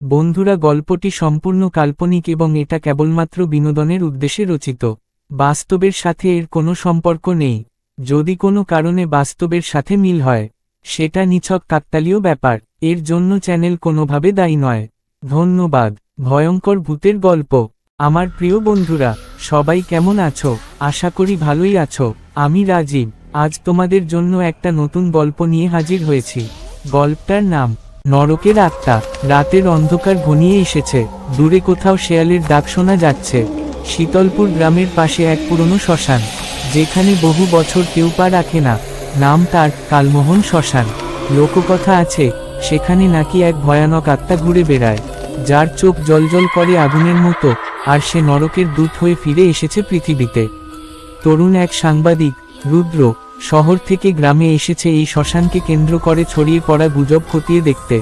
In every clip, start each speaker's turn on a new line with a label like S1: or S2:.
S1: বন্ধুরা, গল্পটি সম্পূর্ণ কাল্পনিক এবং এটা কেবলমাত্র বিনোদনের উদ্দেশ্যে রচিত। বাস্তবের সাথে এর কোনো সম্পর্ক নেই। যদি কোনো কারণে বাস্তবের সাথে মিল হয়, সেটা নিছক কাকতালীয় ব্যাপার। এর জন্য চ্যানেল কোনোভাবে দায়ী নয়। ধন্যবাদ। ভয়ঙ্কর ভূতের গল্প। আমার প্রিয় বন্ধুরা, সবাই কেমন আছো? আশা করি ভালোই আছো। আমি রাজীব। আজ তোমাদের জন্য একটা নতুন গল্প নিয়ে হাজির হয়েছি। গল্পটার নাম নরকের আত্মা। রাতের অন্ধকার ঘনিয়ে এসেছে। দূরে কোথাও শেয়ালের ডাক শোনা যাচ্ছে। শীতলপুর গ্রামের পাশে এক পুরনো শ্মশান, যেখানে বহু বছর কেউ পা রাখে না। নাম তার কালমোহন শ্মশান। লোককথা আছে, সেখানে নাকি এক ভয়ানক আত্মা ঘুরে বেড়ায়, যার চোখ জ্বলজ্বল করে আগুনের মতো, আর সে নরকের দূত হয়ে ফিরে এসেছে পৃথিবীতে। তরুণ এক সাংবাদিক, রুদ্র, শহর থেকে গ্রামে এসেছে এই শ্মশানকে কেন্দ্র করে ছড়িয়ে পড়া গুজব খতিয়ে দেখতে।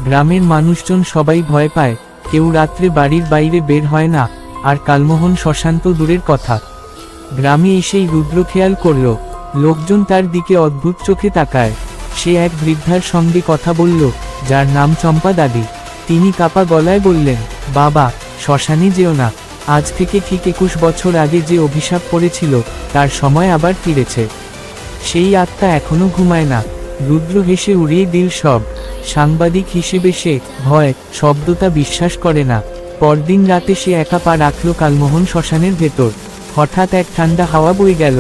S1: গ্রামের মানুষজন সবাই ভয় পায়, কেউ রাত্রে বাড়ির বাইরে বের হয় না, আর কালমোহন শ্মশান তো দূরের কথা। গ্রামে এসেই রুদ্র খেয়াল করল, লোকজন তার দিকে অদ্ভুত চোখে তাকায়। সে এক বৃদ্ধার সঙ্গে কথা বলল, যার নাম চম্পা দাদি। তিনি কাপা গলায় বললেন, বাবা, শ্মশানে যেও না। আজ থেকে ঠিক 21 বছর আগে যে অভিশাপ পড়েছিল, তার সময় আবার ফিরেছে। সেই আত্মা এখনো ঘুমায় না। রুদ্র হেসে উড়িয়ে দিল সব। সাংবাদিক হিসেবে সে ভয় শব্দটা বিশ্বাস করে না। পরদিন রাতে সে একা পা রাখল কালমোহন শ্মশানের ভেতর। হঠাৎ এক ঠান্ডা হাওয়া বয়ে গেল।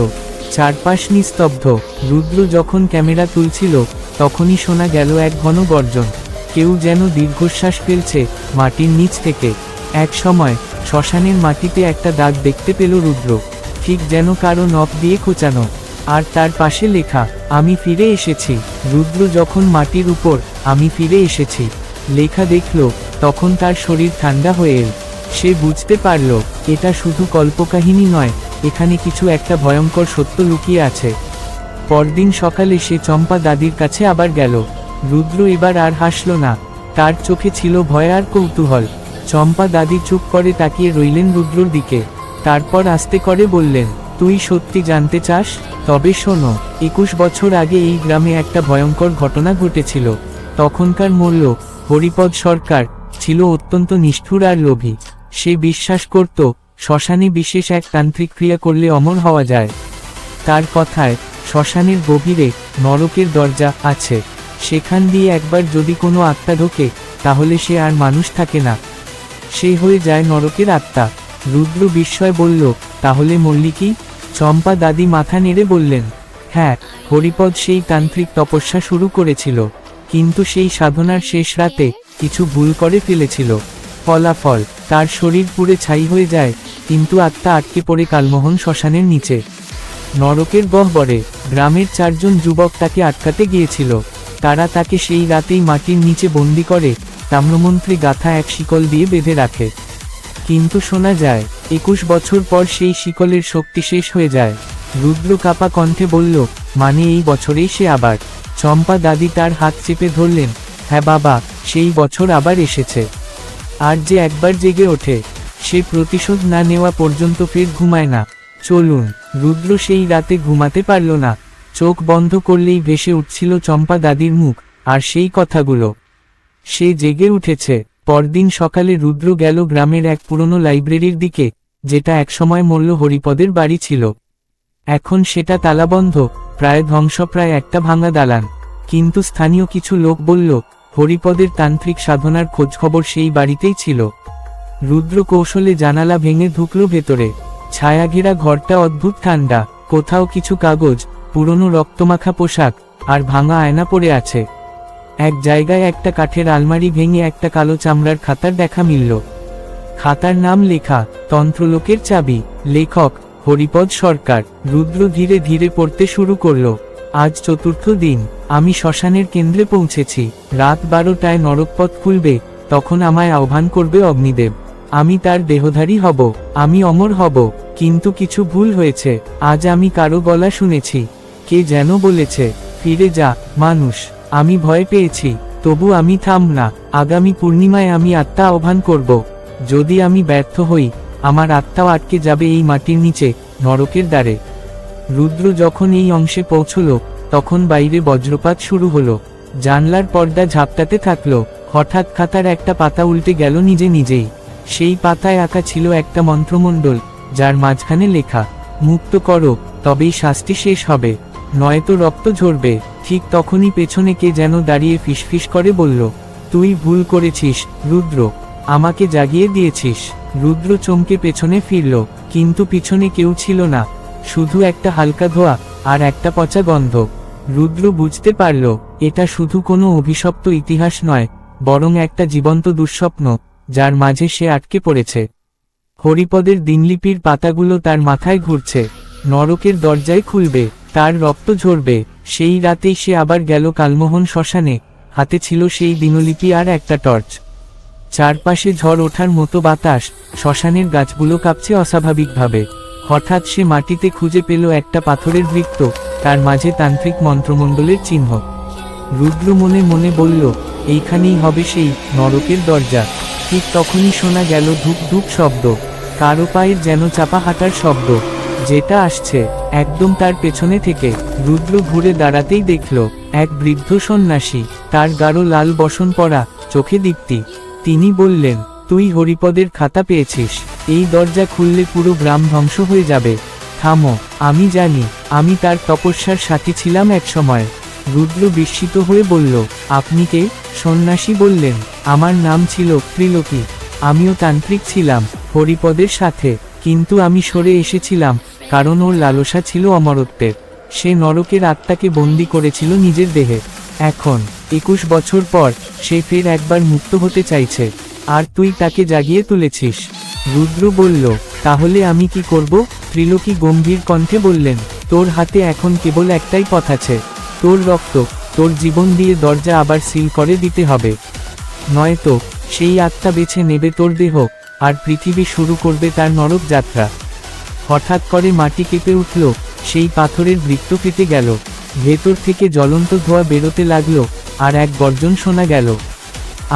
S1: চারপাশ নিস্তব্ধ। রুদ্র যখন ক্যামেরা তুলছিল, তখনই শোনা গেল এক ঘন গর্জন। কেউ যেন দীর্ঘশ্বাস ফেলছে মাটির নিচ থেকে। এক সময় শ্মশানের মাটিতে একটা দাগ দেখতে পেল রুদ্র, ঠিক যেন কারো নখ দিয়ে খোঁচানো। আর তার পাশে লেখা, আমি ফিরে এসেছি। রুদ্র যখন মাটির উপর আমি ফিরে এসেছি লেখা দেখল, তখন তার শরীর ঠান্ডা হয়ে এল। সে বুঝতে পারল, এটা শুধু কল্পকাহিনী নয়, এখানে কিছু একটা ভয়ঙ্কর সত্য লুকিয়ে আছে। পরদিন সকালে সে চম্পা দাদির কাছে আবার গেল। রুদ্র এবার আর হাসল না, তার চোখে ছিল ভয় আর কৌতূহল। চম্পা দাদি চুপ করে তাকিয়ে রইলেন রুদ্রর দিকে। তারপর আস্তে করে বললেন, তুই সত্যি জানতে চাস? তবে শোনো, 21 বছর আগে এই গ্রামে একটা ভয়ঙ্কর ঘটনা ঘটেছিল। তখনকার মূল্য হরিপদ সরকার ছিল অত্যন্ত নিষ্ঠুর আর লোভী। সে বিশ্বাস করত, শ্মশানে বিশেষ এক তান্ত্রিক ক্রিয়া করলে অমর হওয়া যায়। তার কথায়, শ্মশানের গভীরে নরকের দরজা আছে। সেখান দিয়ে একবার যদি কোনো আত্মা ঢোকে, তাহলে সে আর মানুষ থাকে না, সে হয়ে যায় নরকের আত্মা। রুদ্র বিস্ময় বলল, তাহলে মরলি কি? চম্পা দাদি মাথা নেড়ে বললেন, হ্যাঁ, হরিপদ সেই তান্ত্রিক তপস্যা শুরু করেছিল, কিন্তু সেই সাধনার শেষ রাতে কিছু ভুল করে ফেলেছিল। ফলাফল, তার শরীর পুড়ে ছাই হয়ে যায়, কিন্তু আত্মা আটকে পড়ে কালমোহন শ্মশানের নিচে। নরকের গহ্বরে গ্রামের 4 জন যুবক তাকে আটকাতে গিয়েছিল। তারা তাকে সেই রাতেই মাটির নিচে বন্দি করে, তাম্রমন্ত্রী গাথা এক শিকল দিয়ে বেঁধে রাখে। কিন্তু শোনা যায়, 21 বছর পর সেই শিকলের শক্তি শেষ হয়ে যায়। রুদ্র কাপা কণ্ঠে বলল, মানে এই বছরেই সে আবার? চম্পা দাদি তার হাত চেপে ধরলেন, হ্যাঁ বাবা, সেই বছর আবার এসেছে। আর যে একবার জেগে ওঠে, সে প্রতিশোধ না নেওয়া পর্যন্ত ফের ঘুমায় না। চলুন। রুদ্র সেই রাতে ঘুমাতে পারল না। চোখ বন্ধ করলেই ভেসে উঠছিল চম্পা দাদির মুখ আর সেই কথাগুলো। সে জেগে উঠেছে। পরদিন সকালে রুদ্র গেল গ্রামের এক পুরনো লাইব্রেরির দিকে, যেটা একসময় মল্ল হরিপদের বাড়ি ছিল। এখন সেটা তালাবন্ধ, প্রায় ধ্বংসপ্রায় একটা ভাঙা দালান। কিন্তু স্থানীয় কিছু লোক বলল, হরিপদের তান্ত্রিক সাধনার খোঁজখবর সেই বাড়িতেই ছিল। রুদ্র কৌশলে জানালা ভেঙে ঢুকল ভেতরে। ছায়াঘেরা ঘরটা অদ্ভুত ঠান্ডা। কোথাও কিছু কাগজ, পুরনো রক্তমাখা পোশাক, আর ভাঙা আয়না পড়ে আছে। এক জায়গায় একটা কাঠের আলমারি ভেঙে একটা কালো চামড়ার খাতার দেখা মিলল। খাতার নাম লেখা, তন্ত্রলোকের চাবি। লেখক হরিপদ সরকার। রুদ্র ধীরে ধীরে পড়তে শুরু করল। আজ 4র্থ দিন। আমি শ্মশানের কেন্দ্রে পৌঁছেছি। রাত 12টায় নরকপথ খুলবে, তখন আমায় আহ্বান করবে অগ্নিদেব। আমি তার দেহধারী হব, আমি অমর হব। কিন্তু কিছু ভুল হয়েছে। আজ আমি কারো গলা শুনেছি, কে যেন বলেছে, ফিরে যা মানুষ। আমি ভয় পেয়েছি, তবু আমি থাম না। আগামী পূর্ণিমায় আমি আত্মা আহ্বান করব। যদি আমি ব্যর্থ হই, আমার আত্মাও আটকে যাবে এই মাটির নিচে, নরকের দ্বারে। রুদ্র যখন এই অংশে পৌঁছল, তখন বাইরে বজ্রপাত শুরু হলো। জানলার পর্দা ঝাপটাতে থাকলো। হঠাৎ খাতার একটা পাতা উল্টে গেল নিজে নিজেই। সেই পাতায় আঁকা ছিল একটা মন্ত্রমণ্ডল, যার মাঝখানে লেখা, মুক্ত করো, তবেই শাস্তি শেষ হবে, নয়তো রক্ত ঝরবে। ঠিক তখনই পেছনে কে যেন দাঁড়িয়ে ফিসফিস করে বলল, তুই ভুল করেছিস রুদ্র, আমাকে জাগিয়ে দিয়েছিস। রুদ্র চমকে পেছনে ফিরল, কিন্তু পিছনে কেউ ছিল না, শুধু একটা হালকা ধোঁয়া আর একটা পচা গন্ধ। রুদ্র বুঝতে পারল, এটা শুধু কোনো অভিশপ্ত ইতিহাস নয়, বরং একটা জীবন্ত দুঃস্বপ্ন, যার মাঝে সে আটকে পড়েছে। হরিপদের দিনলিপির পাতাগুলো তার মাথায় ঘুরছে, নরকের দরজায় খুলবে, তার রক্ত ঝরবে। সেই রাতেই সে আবার গেল কালমোহন শ্মশানে, হাতে ছিল সেই দিনলিপি আর একটা টর্চ। চারপাশে ঝড় ওঠার মতো বাতাস, শ্মশানের গাছগুলো কাঁপছে অস্বাভাবিকভাবে। হঠাৎ সে মাটিতে খুঁজে পেল একটা পাথরের বৃত্ত, তার মাঝে তান্ত্রিক মন্ত্রমণ্ডলের চিহ্ন। রুদ্র মনে মনে বলল, এইখানেই হবে সেই নরকের দরজা। ঠিক তখনই শোনা গেল ধূপ ধূপ শব্দ, কারো পায়ের যেন চাপা হাঁটার শব্দ, যেটা আসছে একদম তার পেছনে থেকে। রুদ্র ঘুরে দাঁড়াতেই দেখল এক বৃদ্ধ সন্ন্যাসী, তার গাঢ় লাল বসন পরা, চোখে দীপ্তি। তিনি বললেন, তুই হরিপদের খাতা পেয়েছিস, এই দরজা খুললে পুরো গ্রাম ধ্বংস হয়ে যাবে। থামো, আমি জানি, আমি তার তপস্যার সাথী ছিলাম একসময়। রুদ্র বিস্মিত হয়ে বলল, আপনি কে? সন্ন্যাসী বললেন, আমার নাম ছিল ত্রিলোকি, আমিও তান্ত্রিক ছিলাম হরিপদের সাথে, কিন্তু আমি সরে এসেছিলাম, কারণ ওর লালসা ছিল অমরত্বের। সে নরকের আত্মাকে বন্দী করেছিল নিজের দেহে। এখন 21 বছর পর সে ফের একবার মুক্ত হতে চাইছে, আর তুই তাকে জাগিয়ে তুলেছিস। রুদ্র বলল, তাহলে আমি কি করব? ত্রিলোকি গম্ভীর কণ্ঠে বললেন, তোর হাতে এখন কেবল একটাই পথ আছে, তোর রক্ত, তোর জীবন দিয়ে দরজা আবার সিল করে দিতে হবে, নয়তো সেই আত্মা বেছে নেবে তোর দেহ, আর পৃথিবী শুরু করবে তার নরক যাত্রা। হঠাৎ করে মাটি কেঁপে উঠল, সেই পাথরের বৃত্ত কেটে গেল, ভেতর থেকে জ্বলন্ত ধোঁয়া বেরোতে লাগলো, আর এক গর্জন শোনা গেল,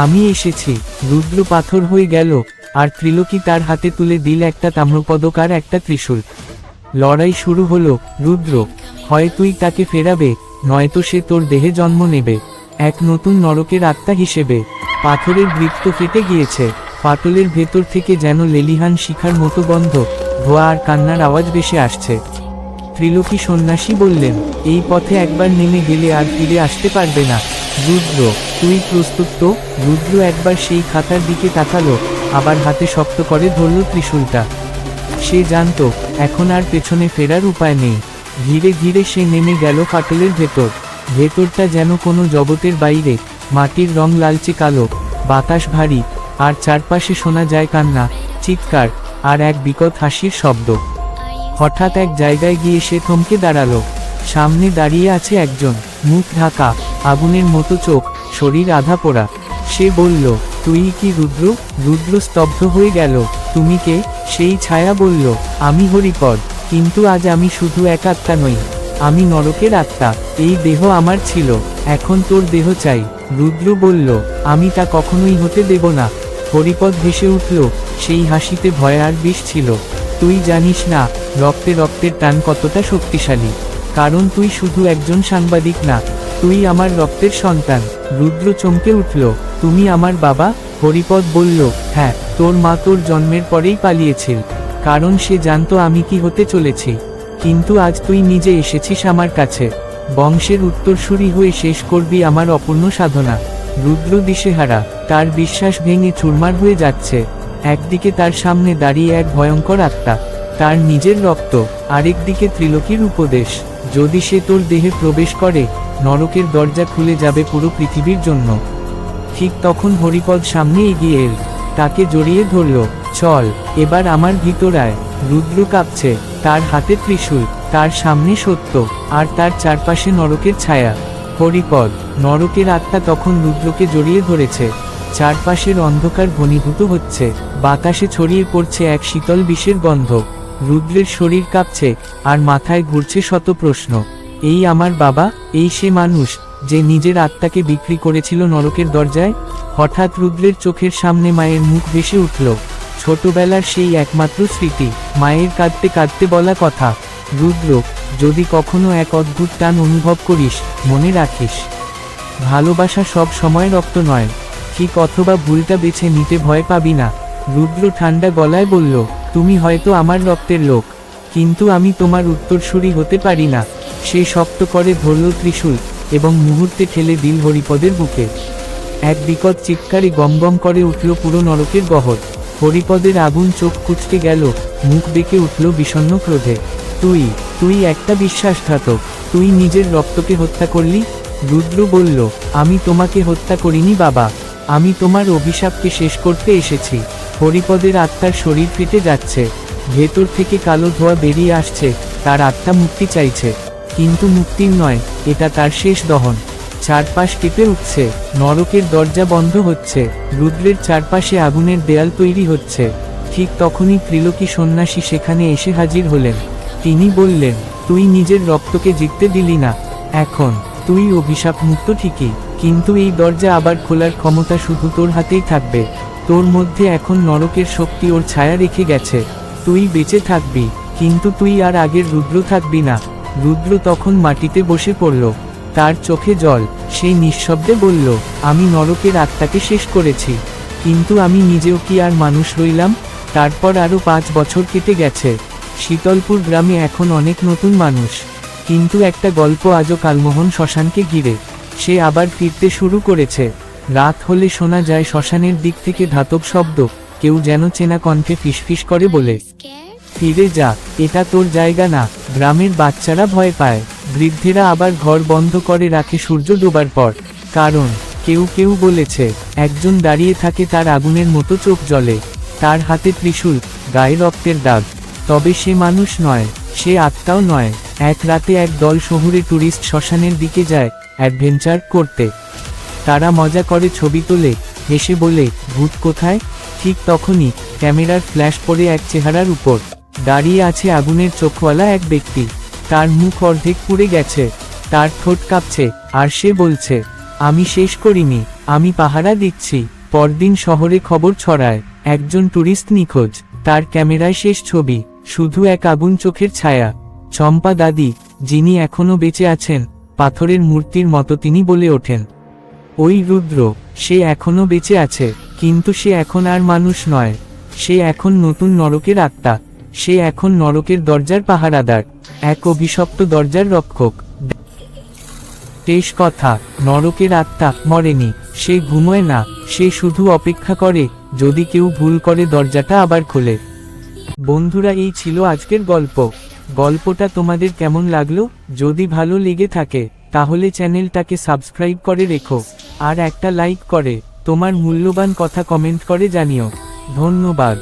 S1: আমি এসেছি। রুদ্র পাথর হয়ে গেল, আর ত্রিলোকি তার হাতে তুলে দিল একটা তাম্রপদক আর একটা ত্রিশূল। লড়াই শুরু হলো। রুদ্র, হয় তুই তাকে ফেরাবে, নয়তো সে তোর দেহে জন্ম নেবে, এক নতুন নরকের আত্মা হিসেবে। পাথরের বৃত্ত ফেটে গিয়েছে, ফাটলের ভেতর থেকে যেন লেলিহান শিখার মতো গন্ধ, ধোঁয়া আর কান্নার আওয়াজ ভেসে আসছে। ত্রিলোকি সন্ন্যাসী বললেন, এই পথে একবার নেমে গেলে আর ফিরে আসতে পারবে না। রুদ্র, তুই প্রস্তুত তো? রুদ্র একবার সেই খাতার দিকে তাকালো, আবার হাতে শক্ত করে ধরল ত্রিশূলটা। সে জানত এখন আর পেছনে ফেরার উপায় নেই। ধীরে ধীরে সে নেমে গেল ফাটলের ভেতর। ভেতরটা যেন কোনো জগতের বাইরে, মাটির রং লালচে কালো, বাতাস ভারী, আর চারপাশে শোনা যায় কান্না, চিৎকার, আর এক বিকট হাসির শব্দ। হঠাৎ এক জায়গায় গিয়ে সে থমকে দাঁড়ালো। সামনে দাঁড়িয়ে আছে একজন, মুখ ঢাকা, আগুনের মতো চোখ, শরীর আধা পোড়া। সে বলল, তুই কি রুদ্র? রুদ্র স্তব্ধ হয়ে গেল। তুমি কে? সেই ছায়া বলল, আমি হরিপদ, কিন্তু আজ আমি শুধু এক আত্মা নই, আমি নরকের আত্মা। এই দেহ আমার ছিল, এখন তোর দেহ চাই। রুদ্র বলল, আমি তা কখনোই হতে দেব না। হরিপদ হেসে উঠল, সেই হাসিতে ভয় আর বিষ ছিল। তুই জানিস না রক্তে রক্তের টান কতটা শক্তিশালী, কারণ তুই শুধু একজন সাংবাদিক না, তুই আমার রক্তের সন্তান। রুদ্র চমকে উঠল, তুমি আমার বাবা? হরিপদ বলল, হ্যাঁ, তোর মা তোর জন্মের পরেই পালিয়েছিল, কারণ সে জানতো আমি কি হতে চলেছি, কিন্তু আজ তুই নিজে এসেছিস আমার কাছে, বংশের উত্তরসূরি হয়ে শেষ করবি আমার অপূর্ণ সাধনা। রুদ্র দিশেহারা, তার বিশ্বাস ভেঙে চুরমার হয়ে যাচ্ছে। একদিকে তার সামনে দাঁড়িয়ে এক ভয়ঙ্কর আত্মা, তার নিজের রক্ত, আরেকদিকে ত্রিলোকির উপদেশ, যদি সে তোর দেহে প্রবেশ করে, নরকের দরজা খুলে যাবে পুরো পৃথিবীর জন্য। ঠিক তখন হরিপদ সামনে এগিয়ে এল, তাকে জড়িয়ে ধরল, চল, এবার আমার ভিতর আয়। রুদ্র কাঁপছে, তার হাতে ত্রিশূল, তার সামনে সত্য, আর তার চারপাশে নরকের ছায়া। হরিপদ, নরকের আত্মা তখন রুদ্রকে জড়িয়ে ধরেছে। চারপাশের অন্ধকার ঘনীভূত হচ্ছে, বাতাসে ছড়িয়ে পড়ছে এক শীতল বিষের গন্ধ। রুদ্রের শরীর কাঁপছে, আর মাথায় ঘুরছে শত প্রশ্ন। এই আমার বাবা? এই সে মানুষ যে নিজের আত্মাকে বিক্রি করেছিল নরকের দরজায়? হঠাৎ রুদ্রের চোখের সামনে মায়ের মুখ ভেসে উঠল, ছোটবেলার সেই একমাত্র স্মৃতি, মায়ের কাঁদতে কাঁদতে বলা কথা। রুদ্র, যদি কখনো এক অদ্ভুত টান অনুভব করিস, মনে রাখিস, ভালোবাসা সব সময় রক্ত নয়, ঠিক অথবা ভুলটা বেছে নিতে ভয় পাবি না। রুদ্র ঠান্ডা গলায় বলল, তুমি হয়তো আমার রক্তের লোক, কিন্তু আমি তোমার উত্তরসূরি হতে পারি না। সে শক্ত করে ধরল ত্রিশূল এবং মুহূর্তে ঠেলে দিল হরিপদের বুকে। এক বিকট চিৎকারে গমগম করে উঠল পুরো নরকের গহর। হরিপদের আগুন চোখ কুঁচকে গেল, মুখ বেঁকে উঠল বিষণ্ণ ক্রোধে। তুই তুই একটা বিশ্বাসঘাতক, তুই নিজের রক্তকে হত্যা করলি। রুদ্র বলল, আমি তোমাকে হত্যা করিনি বাবা, আমি তোমার অভিশাপকে শেষ করতে এসেছি। হরিপদের আত্মার শরীর ফেটে যাচ্ছে, ভেতর থেকে কালো ধোঁয়া বেরিয়ে আসছে, তার আত্মা মুক্তি চাইছে, কিন্তু মুক্তির নয়, এটা তার শেষ দহন। চারপাশ কেঁপে উঠছে, নরকের দরজা বন্ধ হচ্ছে, রুদ্রের চারপাশে আগুনের দেয়াল তৈরি হচ্ছে। ঠিক তখনই ত্রিলোকী সন্ন্যাসী সেখানে এসে হাজির হলেন। তিনি বললেন, তুই নিজের রক্তকে জিততে দিলি না, এখন তুই অভিশাপ মুক্ত ঠিকই, কিন্তু এই দরজা আবার খোলার ক্ষমতা শুধু তোর হাতেই থাকবে। তোর মধ্যে এখন নরকের শক্তি ওর ছায়া রেখে গেছে, তুই বেঁচে থাকবি, কিন্তু তুই আর আগের রুদ্র থাকবি না। রুদ্র তখন মাটিতে বসে পড়ল, তার চোখে জল। সে নিঃশব্দে বলল, আমি নরকের আত্মাকে শেষ করেছি, কিন্তু আমি নিজেও কি আর মানুষ রইলাম? তারপর আরও 5 বছর কেটে গেছে। শীতলপুর গ্রামে এখন অনেক নতুন মানুষ, কিন্তু একটা গল্প আজও কালমোহন শ্মশানকে ঘিরে। সে আবার ফিরতে শুরু করেছে। রাত হলে শোনা যায় শ্মশানের দিক থেকে ধাতব শব্দ, কেউ যেন চেনা কণ্ঠে ফিসফিস করে বলে, ফিরে যা, এটা তোর জায়গা না। গ্রামের বাচ্চারা ভয় পায়, বৃদ্ধেরা আবার ঘর বন্ধ করে রাখে সূর্য ডোবার পর, কারণ কেউ কেউ বলেছে একজন দাঁড়িয়ে থাকে, তার আগুনের মতো চোখ জ্বলে, তার হাতে ত্রিশূল, গায়ে রক্তের দাগ। তবে সে মানুষ নয়, সে আত্মাও নয়। এক রাতে এক দল শহুরে ট্যুরিস্ট শ্মশানের দিকে যায় অ্যাডভেঞ্চার করতে। তারা মজা করে, ছবি তোলে, হেসে বলে, ভূত কোথায়? ঠিক তখনই ক্যামেরার ফ্ল্যাশ পড়ে এক চেহারার উপর। দাঁড়িয়ে আছে আগুনের চোখওয়ালা এক ব্যক্তি, তার মুখ অর্ধেক পুড়ে গেছে, তার ঠোঁট কাঁপছে, আর সে বলছে, আমি শেষ করিনি, আমি পাহারা দিচ্ছি। পরদিন শহরে খবর ছড়ায়, একজন ট্যুরিস্ট নিখোঁজ, তার ক্যামেরায় শেষ ছবি, শুধু এক আগুন চোখের ছায়া। চম্পা দাদি, যিনি এখনো বেঁচে আছেন, পাথরের মূর্তির মতো তিনি বলে ওঠেন, ওই রুদ্র, সে এখনো বেঁচে আছে, কিন্তু সে এখন আর মানুষ নয়, সে এখন নতুন নরকের আত্মা, সে এখন নরকের দরজার পাহারাদার, এক অভিশপ্ত দরজার রক্ষক। শেষ কথা, নরকের আত্মা মরেনি, সে ঘুমোয় না, সে শুধু অপেক্ষা করে, যদি কেউ ভুল করে দরজাটা আবার খোলে। বন্ধুরা, এই ছিল আজকের গল্প। গল্পটা তোমাদের কেমন লাগলো? যদি ভালো লেগে থাকে তাহলে চ্যানেলটাকে সাবস্ক্রাইব করে রেখো, আর একটা লাইক করে তোমার মূল্যবান কথা কমেন্ট করে জানিও। ধন্যবাদ।